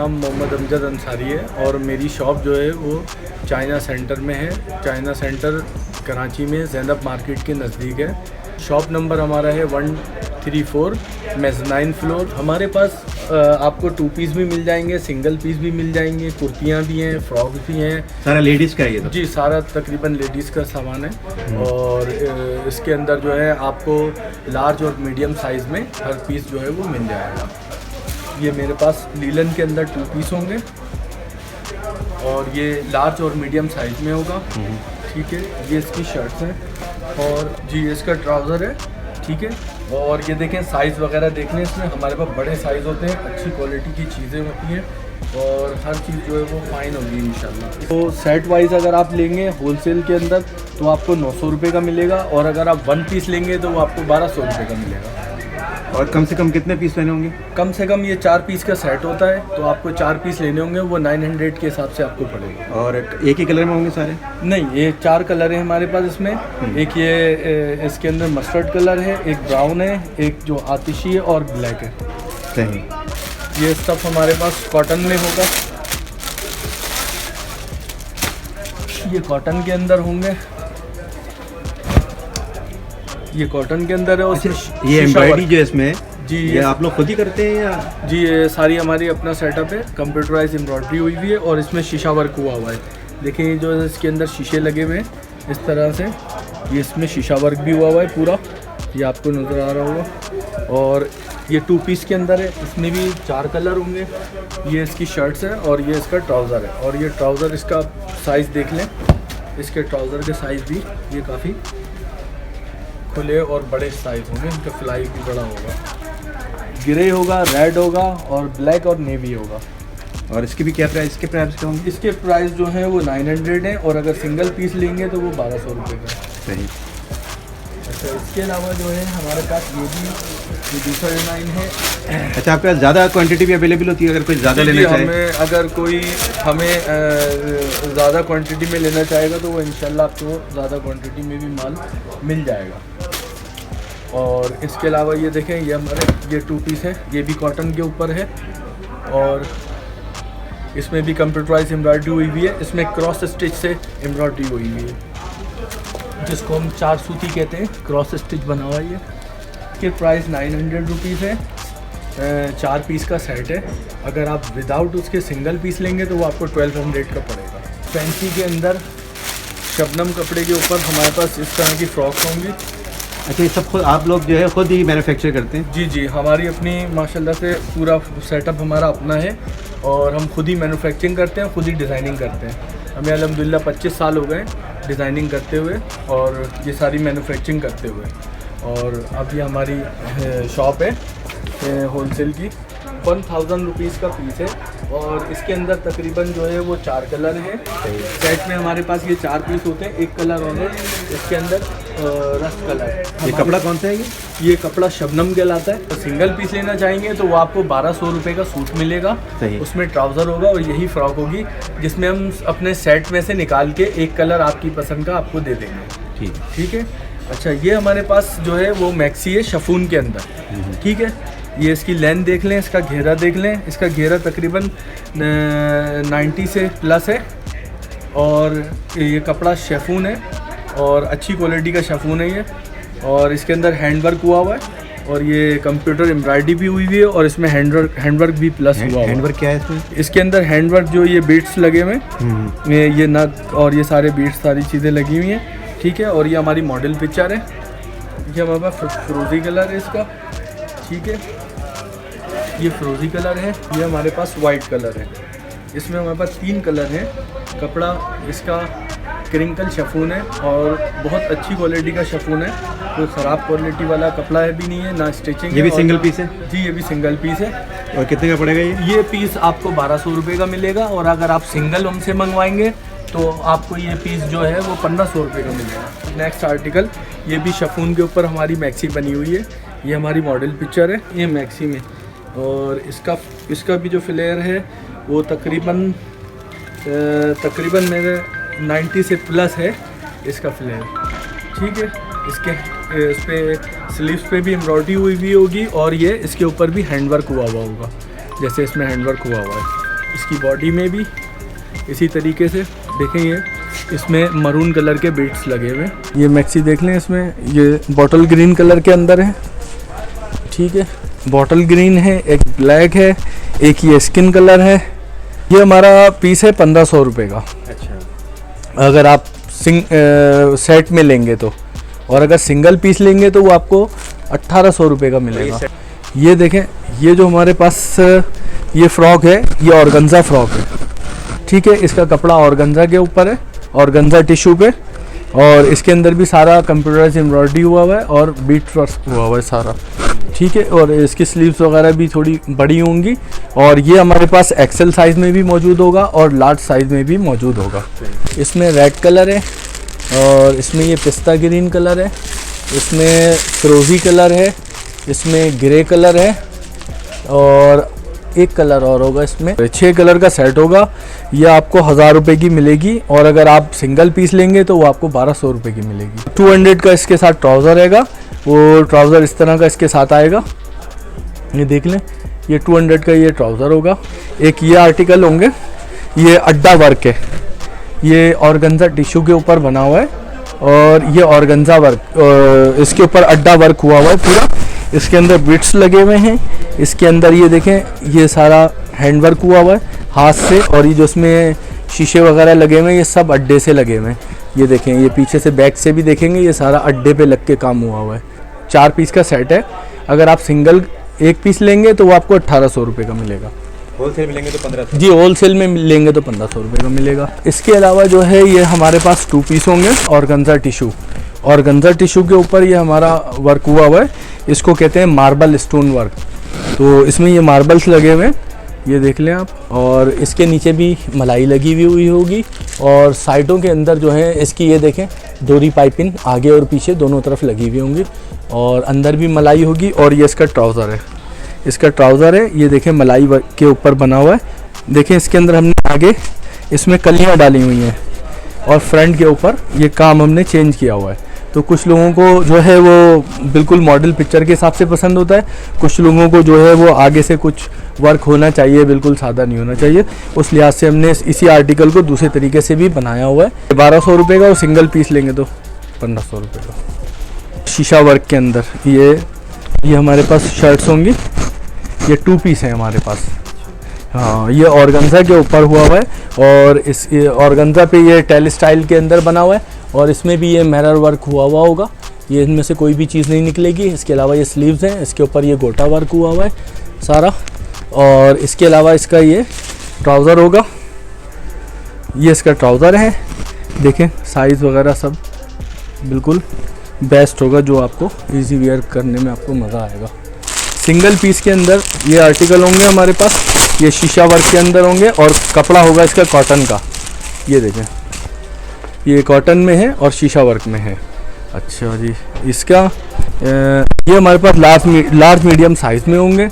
नाम मोहम्मद अमजद अंसारी है और मेरी शॉप जो है वो चाइना सेंटर में है। चाइना सेंटर कराची में ज़ैनब मार्केट के नज़दीक है। शॉप नंबर हमारा है 134 मेज़नाइन फ्लोर। हमारे पास आपको 2 पीस भी मिल जाएंगे, सिंगल पीस भी मिल जाएंगे, कुर्तियाँ भी हैं, फ्रॉक्स भी हैं। सारा लेडीज़ का है ये तो? जी, सारा तकरीबन लेडीज़ का सामान है। और इसके अंदर जो है आपको लार्ज और मीडियम साइज़ में हर पीस जो है वो मिल जाएगा। ये मेरे पास लीलन के अंदर 2 पीस होंगे और ये लार्ज और मीडियम साइज़ में होगा। ठीक है, ये इसकी शर्ट्स हैं और जी इसका ट्राउज़र है। ठीक है, और ये देखें साइज़ वगैरह देख लें, इसमें हमारे पास बड़े साइज़ होते हैं, अच्छी क्वालिटी की चीज़ें होती हैं और हर चीज़ जो है वो फ़ाइन होगी इंशाल्लाह। तो सेट वाइज़ अगर आप लेंगे होलसेल के अंदर तो आपको 900 रुपये का मिलेगा और अगर आप 1 पीस लेंगे तो वो आपको 1200 रुपये का मिलेगा। और कम से कम कितने पीस लेने होंगे? कम से कम ये 4 पीस का सेट होता है, तो आपको 4 पीस लेने होंगे, वो 900 के हिसाब से आपको पड़ेगा। और एक ही कलर में होंगे सारे? नहीं, ये 4 कलर हैं हमारे पास इसमें। एक ये इसके अंदर मस्टर्ड कलर है, एक ब्राउन है, एक जो आतिशी है और ब्लैक है। सही। ये सब हमारे पास कॉटन में होगा। ये कॉटन के अंदर होंगे, ये कॉटन के अंदर है। और ये एम्ब्रॉयडरी जो इसमें जी ये आप लोग खुद ही करते हैं या? जी, ये सारी हमारी अपना सेटअप है, कंप्यूटराइज एम्ब्रॉयडरी हुई हुई है और इसमें शीशा वर्क हुआ हुआ है। देखिए जो इसके अंदर शीशे लगे हुए हैं इस तरह से, ये इसमें शीशा वर्क भी हुआ हुआ है पूरा, ये आपको नज़र आ रहा होगा। और ये 2 पीस के अंदर है, इसमें भी 4 कलर होंगे। ये इसकी शर्ट्स है और ये इसका ट्राउज़र है। और ये ट्राउज़र इसका साइज़ देख लें, इसके ट्राउज़र के साइज़ भी ये काफ़ी खुले और बड़े साइज़ होंगे, इनका फ्लाई भी बड़ा होगा। ग्रे होगा, रेड होगा और ब्लैक और नेवी होगा। और इसकी भी क्या प्राइस के प्राइस क्या होंगे? इसके प्राइस जो है वो 900 है और अगर सिंगल पीस लेंगे तो वो 1200 रुपये का। सही। अच्छा, इसके अलावा जो है हमारे पास ये भी दूसरा डिज़ाइन है। अच्छा, आपके पास ज़्यादा क्वांटिटी भी अवेलेबल होती है अगर कोई ज़्यादा लेना चाहे? अगर कोई हमें ज़्यादा क्वांटिटी में लेना चाहेगा तो वो इंशाल्लाह आपको ज़्यादा क्वांटिटी में भी माल मिल जाएगा। और इसके अलावा ये देखें, ये हमारे ये 2 पीस है, ये भी कॉटन के ऊपर है और इसमें भी कंप्यूटराइज एम्ब्रॉयडरी हुई हुई है। इसमें क्रॉस स्टिच से एम्ब्रॉयडरी हुई हुई है, जिसको हम 4 सूती कहते हैं, क्रॉस स्टिच बना हुआ है। ये इसके प्राइस 900 रुपीज़ है। 4 पीस का सेट है। अगर आप विदाउट उसके सिंगल पीस लेंगे तो वो आपको 1200 का पड़ेगा। फैंसी के अंदर शबनम कपड़े के ऊपर हमारे पास इस तरह की फ्रॉक्स होंगी। अच्छा, ये सब खुद आप लोग जो है खुद ही मैन्युफैक्चर करते हैं? जी जी, हमारी अपनी माशाल्लाह से पूरा सेटअप हमारा अपना है और हम खुद ही मैन्युफैक्चरिंग करते हैं, खुद ही डिज़ाइनिंग करते हैं। हमें अल्हम्दुलिल्लाह 25 साल हो गए डिज़ाइनिंग करते हुए और ये सारी मैन्युफैक्चरिंग करते हुए। और अब ये हमारी शॉप है होलसेल की। 1000 रुपीज़ का पीस है और इसके अंदर तकरीबन जो है वो 4 कलर हैं। सेट में हमारे पास ये 4 पीस होते हैं, एक कलर और है इसके अंदर रस्ट कलर। ये कपड़ा कौन सा है? ये कपड़ा शबनम कहलाता है। तो सिंगल पीस लेना चाहेंगे तो वो आपको 1200 रुपये का सूट मिलेगा। उसमें ट्राउज़र होगा और यही फ्रॉक होगी, जिसमें हम अपने सेट में से निकाल के एक कलर आपकी पसंद का आपको दे देंगे। ठीक है। अच्छा, ये हमारे पास जो है वो मैक्सी है शफून के अंदर। ठीक है, ये इसकी लेंथ देख लें, इसका घेरा देख लें। इसका घेरा तकरीबन 90 से प्लस है और ये कपड़ा शेफून है और अच्छी क्वालिटी का शेफून है ये। और इसके अंदर हैंडवर्क हुआ हुआ है और ये कंप्यूटर एम्ब्रॉयडरी भी हुई हुई है और इसमें हैंडवर्क भी प्लस हुआ है। हैंडवर्क क्या है इसमें? इसके अंदर हैंडवर्क जो ये बीट्स लगे हुए हैं, ये नग और ये सारे बीट्स सारी चीज़ें लगी हुई हैं। ठीक है, और ये हमारी मॉडल पिक्चर है। ये हमारे पास फ्रोज़ी कलर है इसका। ठीक है, ये फ्रोज़ी कलर है। ये हमारे पास वाइट कलर है। इसमें हमारे पास 3 कलर हैं। कपड़ा इसका क्रिंकल शफून है और बहुत अच्छी क्वालिटी का शफून है, कोई ख़राब क्वालिटी वाला कपड़ा है भी नहीं है, ना स्टिचिंग। ये भी सिंगल पीस है? जी, ये भी सिंगल पीस है। और कितने का पड़ेगा ये पीस आपको 1200 रुपये का मिलेगा और अगर आप सिंगल हमसे मंगवाएंगे तो आपको ये पीस जो है वो 1500 रुपये का मिलेगा। नेक्स्ट आर्टिकल, ये भी शफून के ऊपर हमारी मैक्सी बनी हुई है। ये हमारी मॉडल पिक्चर है ये मैक्सी में। और इसका भी जो फ्लेयर है वो तकरीबन मेरे 90 से प्लस है इसका फ्लेयर। ठीक है, इस पर स्लीव्स पे भी एम्ब्रॉयडरी हुई हुई होगी और ये इसके ऊपर भी हैंडवर्क हुआ हुआ होगा, जैसे इसमें हैंडवर्क हुआ हुआ है। इसकी बॉडी में भी इसी तरीके से देखें, ये इसमें मरून कलर के बीट्स लगे हुए। ये मैक्सी देख लें, इसमें ये बॉटल ग्रीन कलर के अंदर है, ठीक है, बॉटल ग्रीन है, एक ब्लैक है, एक ये स्किन कलर है। ये हमारा पीस है 1500 रुपये का। अच्छा, अगर आप सेट में लेंगे तो, और अगर सिंगल पीस लेंगे तो वो आपको 1800 रुपये का मिलेगा। ये देखें, ये जो हमारे पास ये फ्रॉक है, ये ऑर्गेन्जा फ्रॉक है, ठीक है। इसका कपड़ा ऑर्गेन्जा के ऊपर है, ऑर्गेन्जा टिश्यू पे, और इसके अंदर भी सारा कंप्यूटराइज एम्ब्रॉयडरी हुआ हुआ है और बीट वर्क हुआ हुआ है सारा, ठीक है। और इसकी स्लीव्स वगैरह भी थोड़ी बड़ी होंगी, और ये हमारे पास एक्सेल साइज़ में भी मौजूद होगा और लार्ज साइज़ में भी मौजूद होगा। इसमें रेड कलर है, और इसमें ये पिस्ता ग्रीन कलर है, इसमें फिरोज़ी कलर है, इसमें ग्रे कलर है, और एक कलर और होगा। इसमें 6 कलर का सेट होगा। ये आपको 1000 रुपये की मिलेगी, और अगर आप सिंगल पीस लेंगे तो वो आपको 1200 रुपये की मिलेगी। 200 का इसके साथ ट्राउज़र रहेगा, वो ट्राउज़र इस तरह का इसके साथ आएगा, ये देख लें, ये 200 का ये ट्राउज़र होगा। एक ये आर्टिकल होंगे, ये अड्डा वर्क है, ये ऑर्गेन्जा टिश्यू के ऊपर बना हुआ है, और ये ऑर्गेन्जा वर्क, इसके ऊपर अड्डा वर्क हुआ हुआ है पूरा। इसके अंदर बिट्स लगे हुए हैं, इसके अंदर ये देखें, ये सारा हैंड वर्क हुआ हुआ है हाथ से, और ये जो इसमें शीशे वगैरह लगे हुए हैं ये सब अड्डे से लगे हुए हैं। ये देखें, ये पीछे से बैक से भी देखेंगे, ये सारा अड्डे पे लग के काम हुआ हुआ है। 4 पीस का सेट है। अगर आप सिंगल एक पीस लेंगे तो वो आपको 1800 रुपये का मिलेगा। होलसेल में लेंगे तो 1500? जी, होलसेल में लेंगे तो 1500 रुपये का मिलेगा। इसके अलावा जो है ये हमारे पास 2 पीस होंगे ऑर्गेन्जा टिश्यू, ऑर्गेन्जा टिश्यू के ऊपर ये हमारा वर्क हुआ हुआ है, इसको कहते हैं मार्बल स्टोन वर्क। तो इसमें ये मार्बल्स लगे हुए हैं, ये देख लें आप, और इसके नीचे भी मलाई लगी हुई होगी, और साइडों के अंदर जो है इसकी ये देखें डोरी पाइपिंग आगे और पीछे दोनों तरफ लगी हुई होंगी, और अंदर भी मलाई होगी। और ये इसका ट्राउज़र है, इसका ट्राउज़र है, ये देखें मलाई के ऊपर बना हुआ है। देखें इसके अंदर हमने आगे इसमें कलियाँ डाली हुई हैं, और फ्रंट के ऊपर ये काम हमने चेंज किया हुआ है। तो कुछ लोगों को जो है वो बिल्कुल मॉडल पिक्चर के हिसाब से पसंद होता है, कुछ लोगों को जो है वो आगे से कुछ वर्क होना चाहिए, बिल्कुल सादा नहीं होना चाहिए। उस लिहाज से हमने इसी आर्टिकल को दूसरे तरीके से भी बनाया हुआ है। 1200 रुपये का, और सिंगल पीस लेंगे तो 1500 रुपये का। शीशा वर्क के अंदर ये हमारे पास शर्ट्स होंगी, ये 2 पीस हैं हमारे पास। हाँ, ये ऑर्गेन्जा के ऊपर हुआ हुआ है, और इस ऑर्गेन्जा पे ये टेल स्टाइल के अंदर बना हुआ है, और इसमें भी ये मिरर वर्क हुआ होगा। ये इनमें से कोई भी चीज़ नहीं निकलेगी। इसके अलावा ये स्लीव्स हैं, इसके ऊपर ये गोटा वर्क हुआ हुआ है सारा, और इसके अलावा इसका ये ट्राउज़र होगा, ये इसका ट्राउज़र है। देखें साइज़ वगैरह सब बिल्कुल बेस्ट होगा, जो आपको इजी वेयर करने में आपको मज़ा आएगा। सिंगल पीस के अंदर ये आर्टिकल होंगे हमारे पास, ये शीशा वर्क के अंदर होंगे, और कपड़ा होगा इसका कॉटन का। ये देखें, ये कॉटन में है और शीशा वर्क में है। अच्छा जी, इसका ये हमारे पास लार्ज मीडियम साइज़ में होंगे,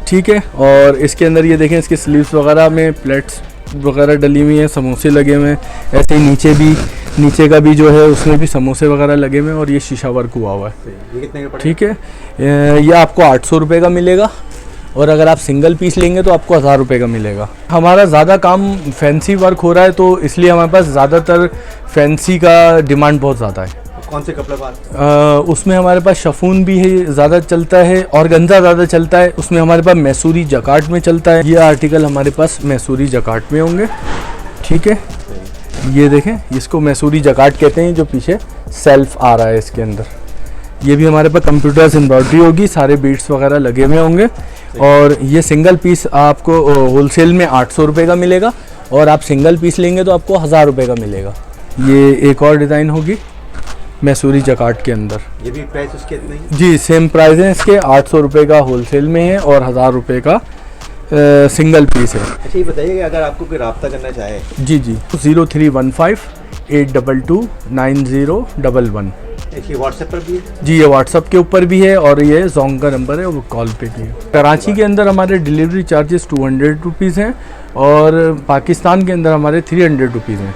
ठीक है। और इसके अंदर ये देखें, इसके स्लीव्स वगैरह में प्लेट्स वगैरह डली हुई हैं, समोसे लगे हुए हैं। ऐसे ही नीचे का भी जो है उसमें भी समोसे वगैरह लगे हुए हैं, और ये शीशा वर्क हुआ हुआ है। ये कितने का, ठीक है, ये आपको 800 रुपये का मिलेगा, और अगर आप सिंगल पीस लेंगे तो आपको 1000 रुपये का मिलेगा। हमारा ज़्यादा काम फैंसी वर्क हो रहा है, तो इसलिए हमारे पास ज़्यादातर फैंसी का डिमांड बहुत ज़्यादा है। कौन से कपड़े बात? उसमें हमारे पास शफून भी है, ज़्यादा चलता है, ऑर्गेन्जा ज़्यादा चलता है। उसमें हमारे पास मैसूरी जकार्ड में चलता है। ये आर्टिकल हमारे पास मैसूरी जकार्ड में होंगे, ठीक है। ये देखें, इसको मैसूरी जकार्ड कहते हैं, जो पीछे सेल्फ आ रहा है इसके अंदर। ये भी हमारे पास कंप्यूटर्स एम्ब्रॉयडरी होगी, सारे बीट्स वगैरह लगे हुए होंगे। और ये सिंगल पीस आपको होलसेल में 800 रुपये का मिलेगा, और आप सिंगल पीस लेंगे तो आपको 1000 रुपये का मिलेगा। ये एक और डिज़ाइन होगी मैसूरी जकार्ड के अंदर। ये भी प्राइस उसके इतने ही? जी, सेम प्राइस है इसके। 800 रुपये का होलसेल में है, और 1000 रुपये का सिंगल पीस है। अच्छा, ये बताइए कि अगर आपको कोई रब्ता करना चाहे? जी 0315 822 9011। देखिए व्हाट्सएप पर भी है? जी, ये व्हाट्सएप के ऊपर भी है, और ये जोंग का नंबर है, वो कॉल पे भी है। कराची के अंदर हमारे डिलीवरी चार्जेस 200 रुपीज़ हैं, और पाकिस्तान के अंदर हमारे 300 रुपीज़ हैं।